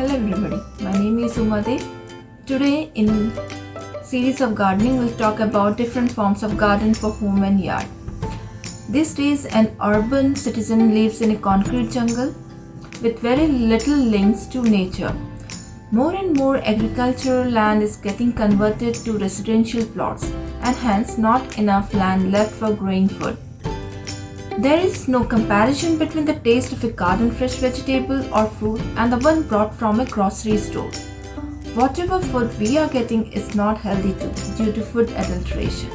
Hello everybody, my name is Umade. Today in series of gardening we'll talk about different forms of garden for home and yard. These days an urban citizen lives in a concrete jungle with very little links to nature. More and more agricultural land is getting converted to residential plots and hence not enough land left for growing food. There is no comparison between the taste of a garden fresh vegetable or fruit and the one brought from a grocery store. Whatever food we are getting is not healthy too due to food adulteration.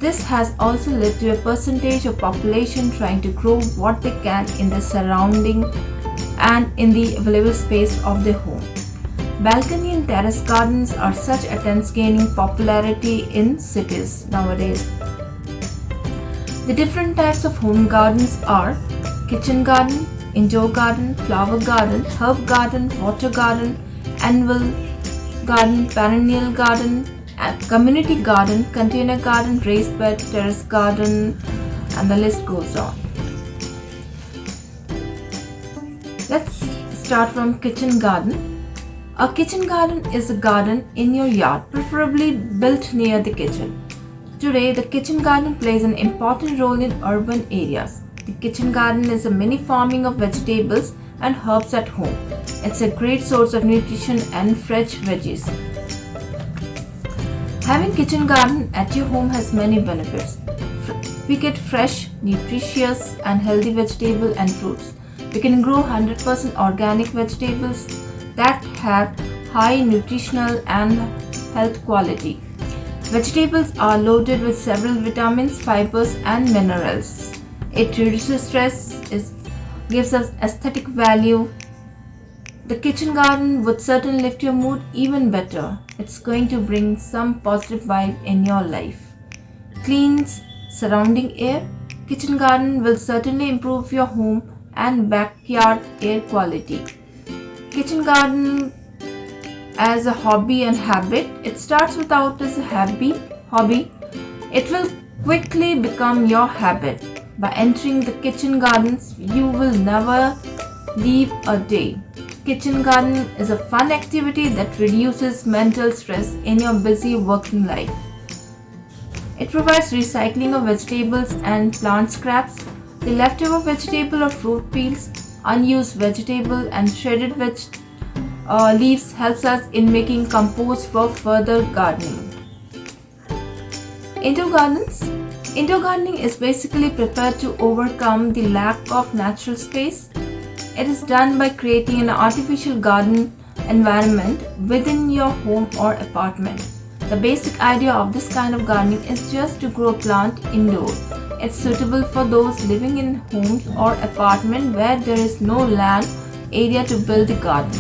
This has also led to a percentage of population trying to grow what they can in the surrounding and in the available space of their home. Balcony and terrace gardens are such attempts gaining popularity in cities nowadays. The different types of home gardens are kitchen garden, indoor garden, flower garden, herb garden, water garden, annual garden, perennial garden, community garden, container garden, raised bed, terrace garden, and the list goes on. Let's start from kitchen garden. A kitchen garden is a garden in your yard, preferably built near the kitchen. Today, the kitchen garden plays an important role in urban areas. The kitchen garden is a mini farming of vegetables and herbs at home. It's a great source of nutrition and fresh veggies. Having kitchen garden at your home has many benefits. We get fresh, nutritious and healthy vegetables and fruits. We can grow 100% organic vegetables that have high nutritional and health quality. Vegetables are loaded with several vitamins, fibers and minerals. It reduces stress, gives us aesthetic value. The kitchen garden would certainly lift your mood even better. It's going to bring some positive vibe in your life. Cleans surrounding air. Kitchen garden will certainly improve your home and backyard air quality. Kitchen garden as a hobby and habit. It starts without as a hobby. It will quickly become your habit. By entering the kitchen gardens, you will never leave a day. Kitchen garden is a fun activity that reduces mental stress in your busy working life. It provides recycling of vegetables and plant scraps. The leftover vegetable or fruit peels, unused vegetable and shredded leaves helps us in making compost for further gardening. Indoor gardens. Indoor gardening is basically prepared to overcome the lack of natural space. It is done by creating an artificial garden environment within your home or apartment. The basic idea of this kind of gardening is just to grow a plant indoor. It's suitable for those living in homes or apartments where there is no land area to build a garden.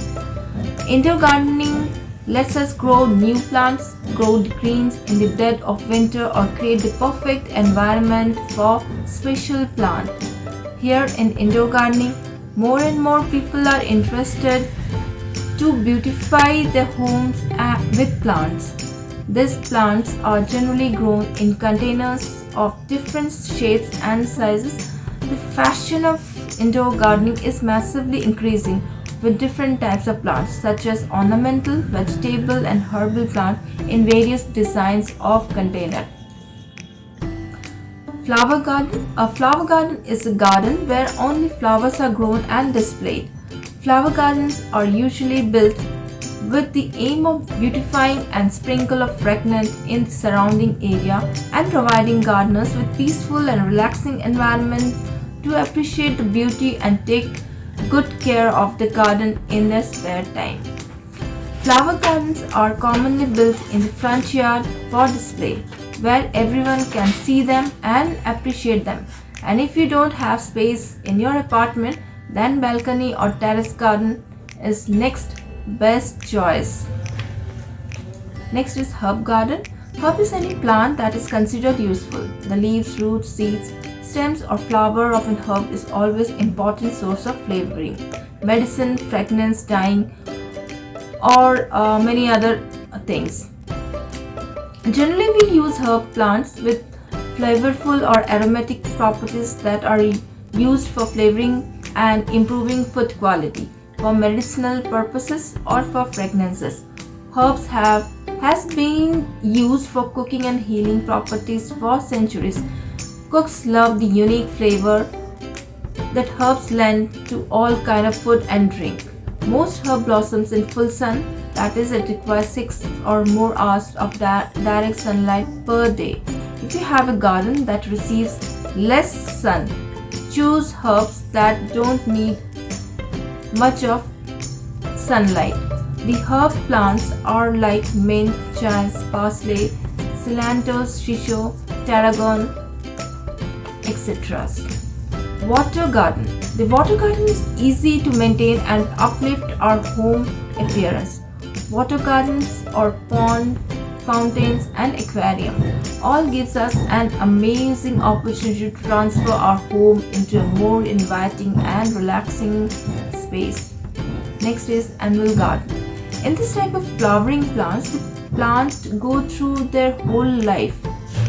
Indoor gardening lets us grow new plants, grow the greens in the dead of winter or create the perfect environment for special plant. Here in indoor gardening, more and more people are interested to beautify their homes with plants. These plants are generally grown in containers of different shapes and sizes. The fashion of indoor gardening is massively increasing with different types of plants such as ornamental, vegetable and herbal plant in various designs of container. Flower garden. A flower garden is a garden where only flowers are grown and displayed. Flower gardens are usually built with the aim of beautifying and sprinkle of fragrance in the surrounding area and providing gardeners with peaceful and relaxing environment to appreciate the beauty and take good care of the garden in their spare time. Flower gardens are commonly built in the front yard for display, where everyone can see them and appreciate them. And if you don't have space in your apartment, then balcony or terrace garden is next best choice. Next is herb garden. Herb is any plant that is considered useful. The leaves, roots, seeds, stems or flower of an herb is always important source of flavoring, medicine, fragrance, dyeing or many other things. Generally we use herb plants with flavorful or aromatic properties that are used for flavoring and improving food quality. for medicinal purposes or for fragrances. Herbs has been used for cooking and healing properties for centuries. Cooks love the unique flavor that herbs lend to all kind of food and drink. Most herb blossoms in full sun, that is, it requires 6 or more hours of direct sunlight per day. If you have a garden that receives less sun, choose herbs that don't need much of sunlight. The herb plants are like mint, chives, parsley, cilantro, shisho, tarragon, etc. Water garden. The water garden is easy to maintain and uplift our home appearance. Water gardens or pond, fountains and aquarium all gives us an amazing opportunity to transfer our home into a more inviting and relaxing space. Next is annual garden. In this type of flowering plants, the plants go through their whole life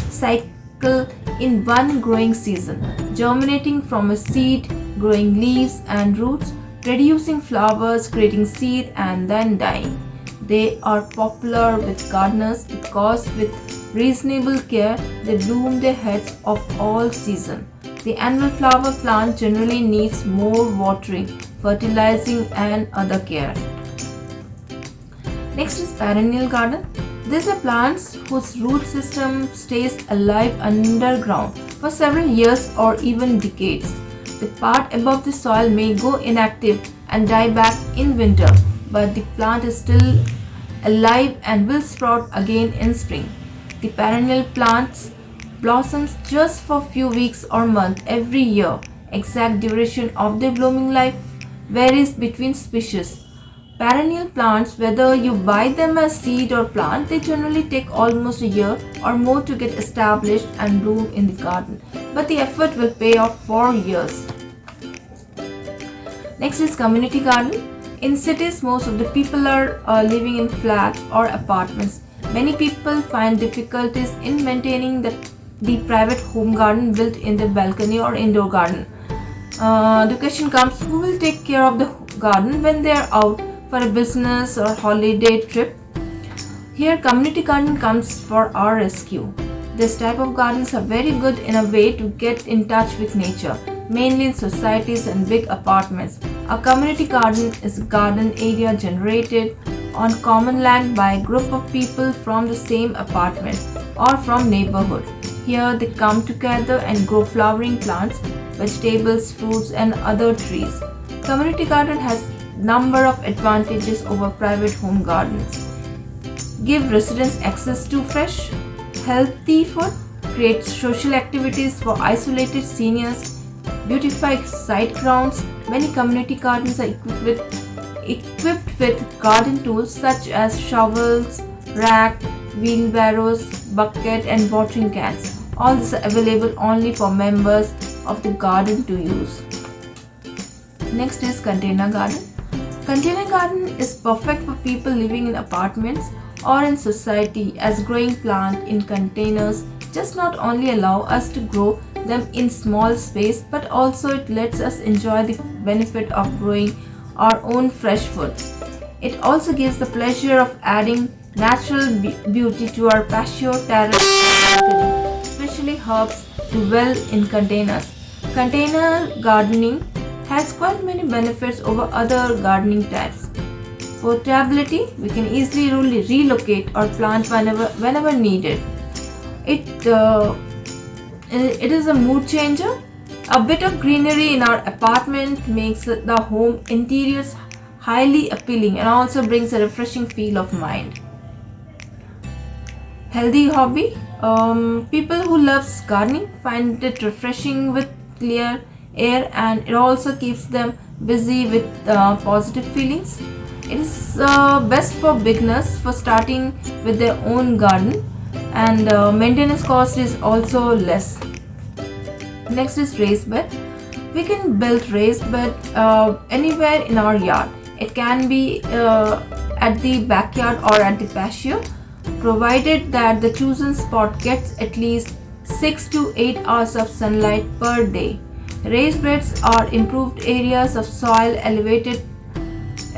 cycle in one growing season, germinating from a seed, growing leaves and roots, producing flowers, creating seed and then dying. They are popular with gardeners because with reasonable care they bloom their heads of all season. The annual flower plant generally needs more watering, fertilizing and other care. Next is perennial garden. These are plants whose root system stays alive underground for several years or even decades. The part above the soil may go inactive and die back in winter, but the plant is still alive and will sprout again in spring. The perennial plants blossoms just for few weeks or months every year. Exact duration of their blooming life varies between species. Perennial plants, whether you buy them as seed or plant, they generally take almost a year or more to get established and bloom in the garden, but the effort will pay off for years. Next is community garden. In cities, most of the people are living in flats or apartments. Many people find difficulties in maintaining the private home garden built in the balcony or indoor garden. The question comes, who will take care of the garden when they are out for a business or holiday trip? Here community garden comes for our rescue. This type of gardens are very good in a way to get in touch with nature, mainly in societies and big apartments. A community garden is a garden area generated on common land by a group of people from the same apartment or from neighborhood. Here they come together and grow flowering plants, vegetables, fruits and other trees. Community garden has number of advantages over private home gardens. Give residents access to fresh, healthy food, create social activities for isolated seniors, beautify site grounds. Many community gardens are equipped with garden tools such as shovels, rack, wheelbarrows, bucket and watering cans. All this are available only for members of the garden to use. Next is container garden. Container garden is perfect for people living in apartments or in society, as growing plant in containers just not only allow us to grow them in small space, but also it lets us enjoy the benefit of growing our own fresh foods. It also gives the pleasure of adding natural beauty to our patio, terrace and balcony. Especially herbs do well in containers. Container gardening has quite many benefits over other gardening types. Portability, we can easily relocate or plant whenever needed. It is a mood changer. A bit of greenery in our apartment makes the home interiors highly appealing and also brings a refreshing feel of mind. Healthy hobby. People who loves gardening find it refreshing with clear air, and it also keeps them busy with positive feelings. It is best for beginners for starting with their own garden, and maintenance cost is also less. Next is raised bed. We can build raised bed anywhere in our yard. It can be at the backyard or at the patio, provided that the chosen spot gets at least 6 to 8 hours of sunlight per day. Raised beds are improved areas of soil elevated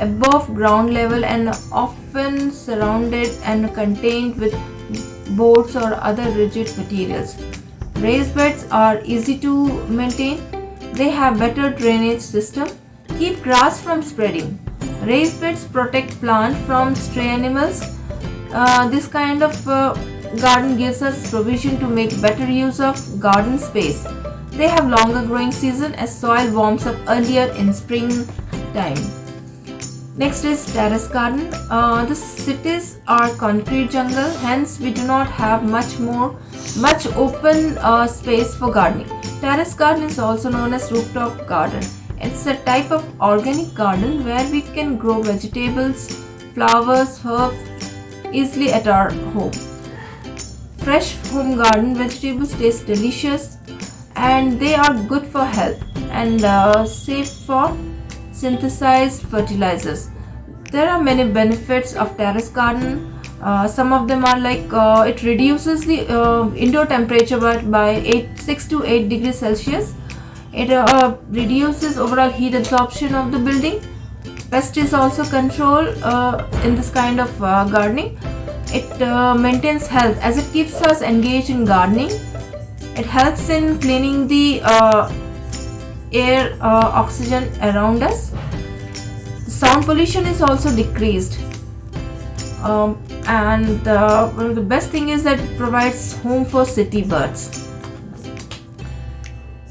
above ground level and often surrounded and contained with boards or other rigid materials. Raised beds are easy to maintain. They have better drainage system. Keep grass from spreading. Raised beds protect plant from stray animals. This kind of garden gives us provision to make better use of garden space. They have longer growing season as soil warms up earlier in springtime. Next is terrace garden. The cities are concrete jungle, hence we do not have much open space for gardening. Terrace garden is also known as rooftop garden. It's a type of organic garden where we can grow vegetables, flowers, herbs easily at our home. Fresh home garden vegetables taste delicious and they are good for health and safe for synthesized fertilizers. There are many benefits of terrace garden. Some of them are like it reduces the indoor temperature by 6 to 8 degrees Celsius. It reduces overall heat absorption of the building. Pest is also controlled in this kind of gardening. It maintains health as it keeps us engaged in gardening. It helps in cleaning the air oxygen around us. The sound pollution is also decreased. And one of the best thing is that it provides home for city birds.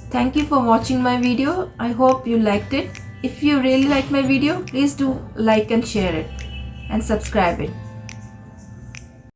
Thank you for watching my video. I hope you liked it. If you really like my video, please do like and share it and subscribe it.